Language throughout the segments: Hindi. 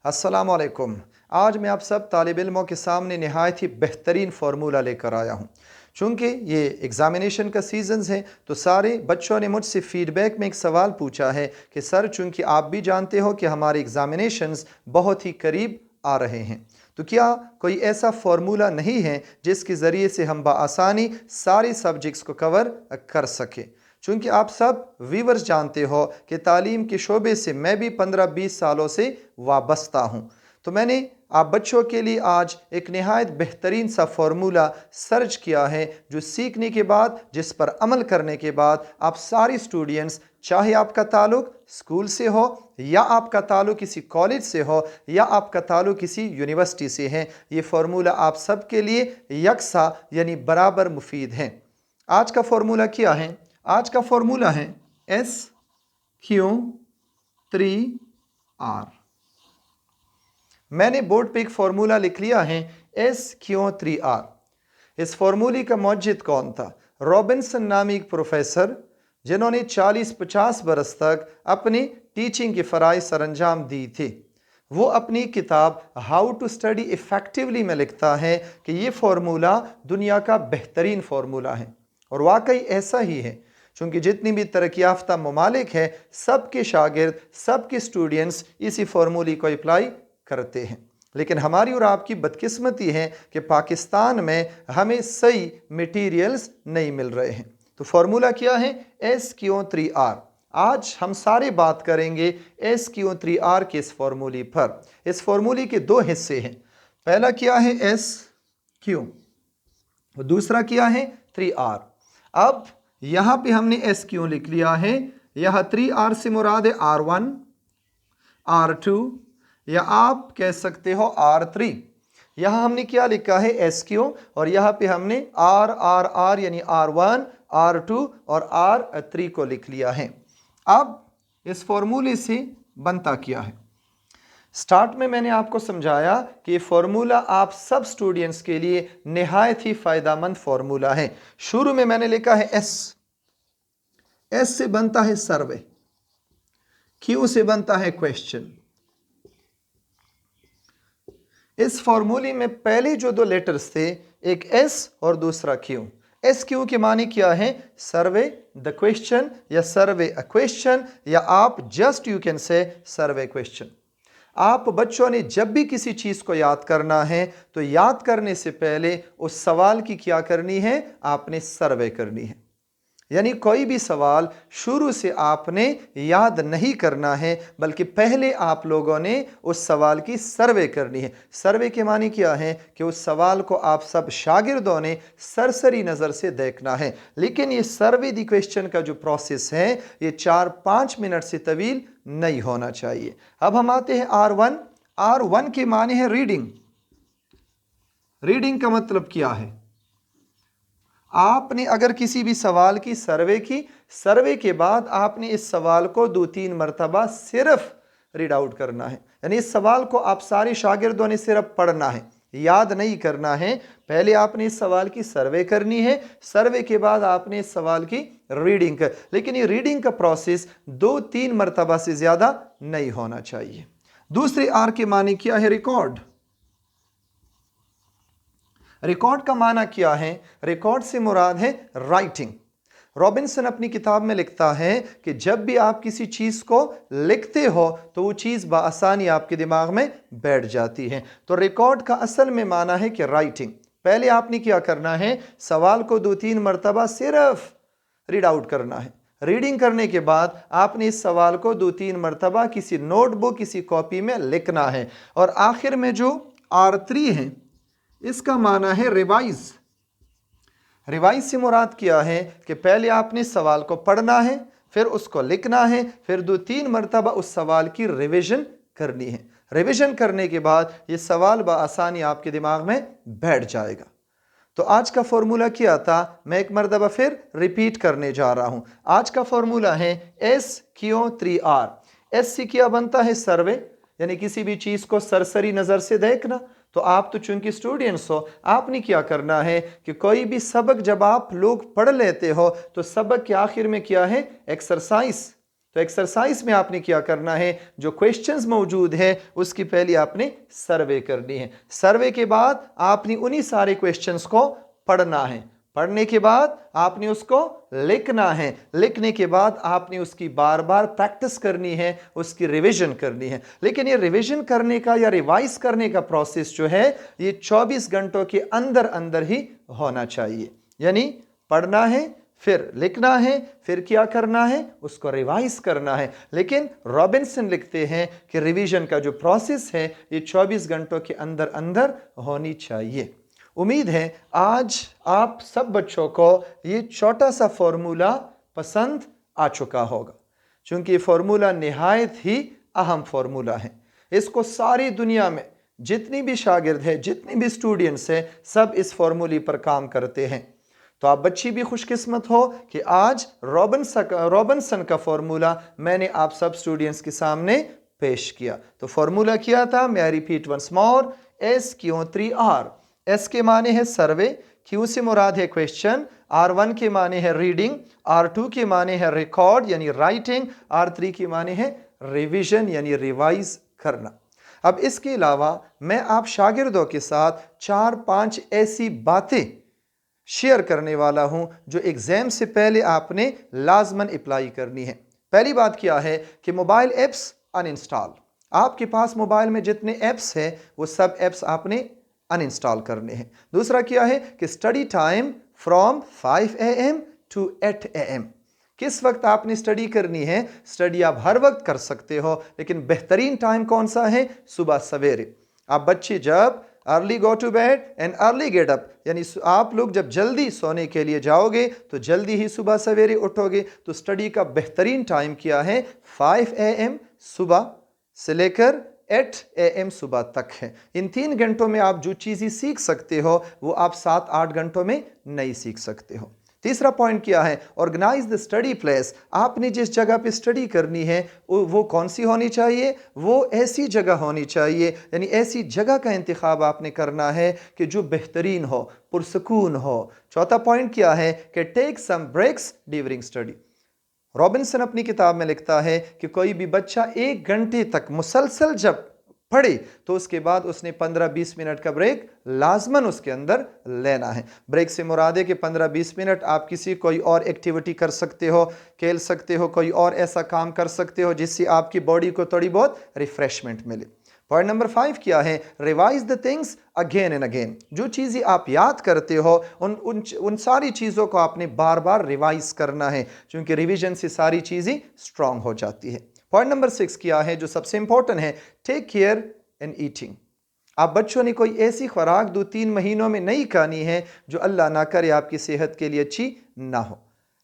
अस्सलाम वालेकुम। आज मैं आप सब तालिब इल्मों के सामने नहायत ही बेहतरीन फार्मूला लेकर आया हूँ। चूँकि ये एग्ज़ामिनेशन का सीज़न्स है तो सारे बच्चों ने मुझसे फ़ीडबैक में एक सवाल पूछा है कि सर, चूँकि आप भी जानते हो कि हमारे एग्ज़ामिनेशंस बहुत ही करीब आ रहे हैं, तो क्या कोई ऐसा फार्मूला नहीं है जिसके ज़रिए से हम बआसानी सारे सब्जेक्ट्स को कवर कर सकें। चूँकि आप सब वीवर्स जानते हो कि तालीम के शोबे से मैं भी 15-20 सालों से वाबस्ता हूँ, तो मैंने आप बच्चों के लिए आज एक नहायत बेहतरीन सा फार्मूला सर्च किया है, जो सीखने के बाद, जिस पर अमल करने के बाद आप सारी स्टूडेंट्स, चाहे आपका ताल्लुक स्कूल से हो या आपका ताल्लुक किसी कॉलेज से हो या आपका ताल्लुक किसी यूनिवर्सिटी से है, ये फार्मूला आप सब के लिए यकसा यानी बराबर मुफीद है। आज का फार्मूला क्या है? आज का फॉर्मूला है SQ3R। मैंने बोर्ड पे एक फॉर्मूला लिख लिया है SQ3R। इस फॉर्मूले का मौजद कौन था? रॉबिन्सन नामी एक प्रोफेसर, जिन्होंने 40-50 बरस तक अपनी टीचिंग के फ़राइज़ सरअंजाम दी थी। वो अपनी किताब हाउ टू स्टडी इफ़ेक्टिवली में लिखता है कि ये फार्मूला दुनिया का बेहतरीन फार्मूला है, और वाकई ऐसा ही है। चूँकि जितनी भी तरक्की याफ्ता ममालिक है, सबके शागिर्द, सबके स्टूडेंट्स इसी फार्मूले को अप्लाई करते हैं। लेकिन हमारी और आपकी बदकिस्मती है कि पाकिस्तान में हमें सही मटीरियल्स नहीं मिल रहे हैं। तो फार्मूला क्या है? SQ3R। आज हम सारे बात करेंगे SQ3R के इस फार्मूले पर। इस फार्मूले के दो हिस्से हैं। पहला क्या है? SQ, और दूसरा क्या है? 3R। अब यहाँ पे हमने SQ लिख लिया है, यहाँ 3R से मुराद है R1, R2 या आप कह सकते हो R3। यहाँ हमने क्या लिखा है? SQ, और यहाँ पे हमने R यानी R1, R2 और R3 को लिख लिया है। अब इस फॉर्मूले से बनता क्या है? स्टार्ट में मैंने आपको समझाया कि ये फार्मूला आप सब स्टूडेंट्स के लिए निहायत ही फ़ायदेमंद फार्मूला है। शुरू में मैंने लिखा है S से बनता है सर्वे, Q से बनता है क्वेश्चन। इस फार्मूले में पहले जो दो लेटर्स थे, एक S और दूसरा Q। SQ के माने क्या है? सर्वे द क्वेश्चन या सर्वे अ क्वेश्चन, या आप just you can say survey question. आप बच्चों ने जब भी किसी चीज़ को याद करना है तो याद करने से पहले उस सवाल की क्या करनी है? आपने सर्वे करनी है। यानी कोई भी सवाल शुरू से आपने याद नहीं करना है, बल्कि पहले आप लोगों ने उस सवाल की सर्वे करनी है। सर्वे के मानी क्या है? कि उस सवाल को आप सब शागिर्दों ने सरसरी नज़र से देखना है। लेकिन ये सर्वे द क्वेश्चन का जो प्रोसेस है, ये 4-5 मिनट से तवील नहीं होना चाहिए। अब हम आते हैं R1। R1 के माने है रीडिंग। रीडिंग का मतलब क्या है? आपने अगर किसी भी सवाल की सर्वे की, सर्वे के बाद आपने इस सवाल को 2-3 मरतबा सिर्फ रीड आउट करना है। यानी इस सवाल को आप सारे शागिर्दों ने सिर्फ पढ़ना है, याद नहीं करना है। पहले आपने इस सवाल की सर्वे करनी है, सर्वे के बाद आपने इस सवाल की रीडिंग कर। लेकिन ये रीडिंग का प्रोसेस 2-3 मरतबा से ज़्यादा नहीं होना चाहिए। दूसरे आर के माने क्या है? रिकॉर्ड। रिकॉर्ड का माना क्या है? रिकॉर्ड से मुराद है राइटिंग। रॉबिन्सन अपनी किताब में लिखता है कि जब भी आप किसी चीज़ को लिखते हो तो वो चीज़ बआसानी आपके दिमाग में बैठ जाती है। तो रिकॉर्ड का असल में माना है कि राइटिंग। पहले आपने क्या करना है? सवाल को 2-3 मरतबा सिर्फ रीड आउट करना है। रीडिंग करने के बाद आपने इस सवाल को 2-3 मरतबा किसी नोटबुक, किसी कॉपी में लिखना है। और आखिर में जो R3 है, इसका माना है रिवाइज। रिवाइज से मुराद क्या है? कि पहले आपने सवाल को पढ़ना है, फिर उसको लिखना है, फिर 2-3 मरतबा उस सवाल की रिवीजन करनी है। रिवीजन करने के बाद ये सवाल बआसानी आपके दिमाग में बैठ जाएगा। तो आज का फॉर्मूला क्या था? मैं एक मरतबा फिर रिपीट करने जा रहा हूं। आज का फॉर्मूला है SQ3R। S से क्या बनता है? सर्वे, यानी किसी भी चीज़ को सरसरी नज़र से देखना। तो आप तो चूंकि स्टूडेंट्स हो, आपने क्या करना है कि कोई भी सबक जब आप लोग पढ़ लेते हो तो सबक के आखिर में क्या है? एक्सरसाइज। तो एक्सरसाइज में आपने क्या करना है, जो क्वेश्चंस मौजूद है उसकी पहले आपने सर्वे करनी है। सर्वे के बाद आपने उन्हीं सारे क्वेश्चंस को पढ़ना है। पढ़ने के बाद आपने उसको लिखना है। लिखने के बाद आपने उसकी बार बार प्रैक्टिस करनी है, उसकी रिवीजन करनी है। लेकिन ये रिवीजन करने का या रिवाइज करने का प्रोसेस जो है ये 24 घंटों के अंदर अंदर ही होना चाहिए। यानी पढ़ना है, फिर लिखना है, फिर क्या करना है, उसको रिवाइज करना है। लेकिन रॉबिन्सन लिखते हैं कि रिवीजन का जो प्रोसेस है ये 24 घंटों के अंदर अंदर होनी चाहिए। उम्मीद है आज आप सब बच्चों को ये छोटा सा फॉर्मूला पसंद आ चुका होगा, क्योंकि ये फॉर्मूला निहायत ही अहम फॉर्मूला है। इसको सारी दुनिया में जितनी भी शागिर्द है, जितनी भी स्टूडेंट्स हैं, सब इस फॉर्मूले पर काम करते हैं। तो आप बच्ची भी खुशकिस्मत हो कि आज रॉबिन्सन का फॉर्मूला मैंने आप सब स्टूडेंट्स के सामने पेश किया। तो फॉर्मूला किया था, मैं repeat once more, SQ3R। S के माने है सर्वे, Q से मुराद है क्वेश्चन, R1 के माने है रीडिंग, R2 के माने है रिकॉर्ड यानी राइटिंग, R3 के माने है रिवीजन यानी रिवाइज करना। अब इसके अलावा मैं आप शागिर्दों के साथ 4-5 ऐसी बातें शेयर करने वाला हूं जो एग्जाम से पहले आपने लाजमन अप्लाई करनी है। पहली बात क्या है कि मोबाइल ऐप्स अनइंस्टॉल। आपके पास मोबाइल में जितने ऐप्स हैं वो सब ऐप्स आपने अनइंस्टॉल करने हैं। दूसरा क्या है कि study time from 5 AM to 8 AM। किस वक्त आपने स्टडी करनी है? स्टडी आप हर वक्त कर सकते हो, लेकिन बेहतरीन टाइम कौन सा है? सुबह सवेरे। आप बच्चे जब early go to bed and early get up, यानी आप लोग जब जल्दी सोने के लिए जाओगे तो जल्दी ही सुबह सवेरे उठोगे। तो स्टडी का बेहतरीन टाइम क्या है? 5 AM सुबह से लेकर 8 AM सुबह तक है। इन 3 घंटों में आप जो चीज़ें सीख सकते हो वो आप 7-8 घंटों में नहीं सीख सकते हो। तीसरा पॉइंट क्या है? Organise the study place. आपने जिस जगह पे स्टडी करनी है वो कौन सी होनी चाहिए? वो ऐसी जगह होनी चाहिए, यानी ऐसी जगह का इंतखाब आपने करना है कि जो बेहतरीन हो, पुरसकून हो। चौथा पॉइंट क्या है कि take some breaks during study. Robinson अपनी किताब में लिखता है कि कोई भी बच्चा 1 घंटे तक मुसलसल जब पढ़े तो उसके बाद उसने 15-20 मिनट का ब्रेक लाजमन उसके अंदर लेना है। ब्रेक से मुराद है कि 15-20 मिनट आप किसी कोई और एक्टिविटी कर सकते हो, खेल सकते हो, कोई और ऐसा काम कर सकते हो जिससे आपकी बॉडी को थोड़ी बहुत रिफ्रेशमेंट मिले। पॉइंट नंबर 5 क्या है? Revise the things again and again. जो चीज़ें आप याद करते हो उन सारी चीज़ों को आपने बार बार रिवाइज करना है, क्योंकि रिवीजन से सारी चीज़ें स्ट्रांग हो जाती है। पॉइंट नंबर 6 क्या है जो सबसे इंपॉर्टेंट है? Take care in eating. आप बच्चों ने कोई ऐसी खुराक 2-3 महीनों में नहीं खानी है जो अल्लाह ना करे आपकी सेहत के लिए अच्छी ना हो।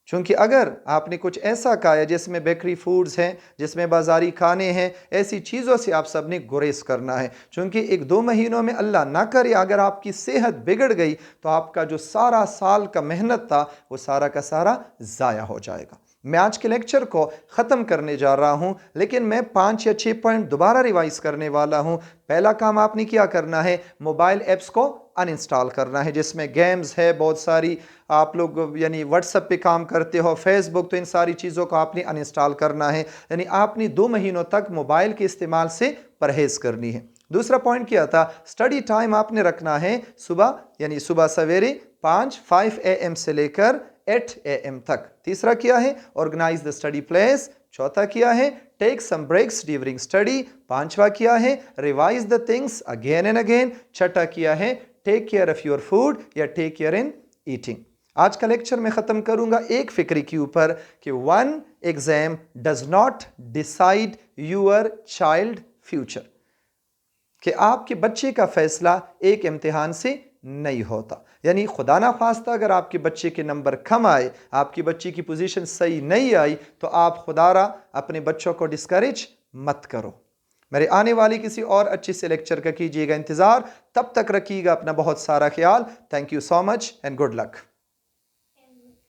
क्योंकि अगर आपने कुछ ऐसा खाया जिसमें बेकरी फूड्स हैं, जिसमें बाजारी खाने हैं, ऐसी चीज़ों से आप सब ने गुरेज करना है। क्योंकि 1-2 महीनों में अल्लाह ना करे अगर आपकी सेहत बिगड़ गई तो आपका जो सारा साल का मेहनत था वो सारा का सारा ज़ाया हो जाएगा। मैं आज के लेक्चर को ख़त्म करने जा रहा हूं, लेकिन मैं 5 या 6 पॉइंट दोबारा रिवाइज करने वाला हूं। पहला काम आपने क्या करना है? मोबाइल ऐप्स को अनइंस्टॉल करना है जिसमें गेम्स है बहुत सारी। आप लोग यानी व्हाट्सएप पे काम करते हो, फेसबुक, तो इन सारी चीज़ों को आपने अनइंस्टॉल करना है। यानी आपने 2 महीनों तक मोबाइल के इस्तेमाल से परहेज़ करनी है। दूसरा पॉइंट क्या था? स्टडी टाइम आपने रखना है सुबह, यानी सुबह सवेरे 5 AM से लेकर 8 AM तक। तीसरा क्या है? Organise the study place. चौथा क्या है? Take some breaks during study. पांचवा क्या है? Revise the things again and again. छठा क्या है? Take care of your food या टेक केयर इन ईटिंग। आज का लेक्चर मैं ख़त्म करूंगा एक फिक्री के ऊपर कि 1 exam does not decide your child future, कि आपके बच्चे का फैसला एक इम्तिहान से नहीं होता। यानी खुदा ना खास्ता अगर आपके बच्चे के नंबर कम आए, आपकी बच्ची की पोजीशन सही नहीं आई, तो आप खुदारा अपने बच्चों को डिस्करेज मत करो। मेरे आने वाली किसी और अच्छे से लेक्चर का कीजिएगा इंतज़ार। तब तक रखिएगा अपना बहुत सारा ख्याल। Thank you so much and good luck.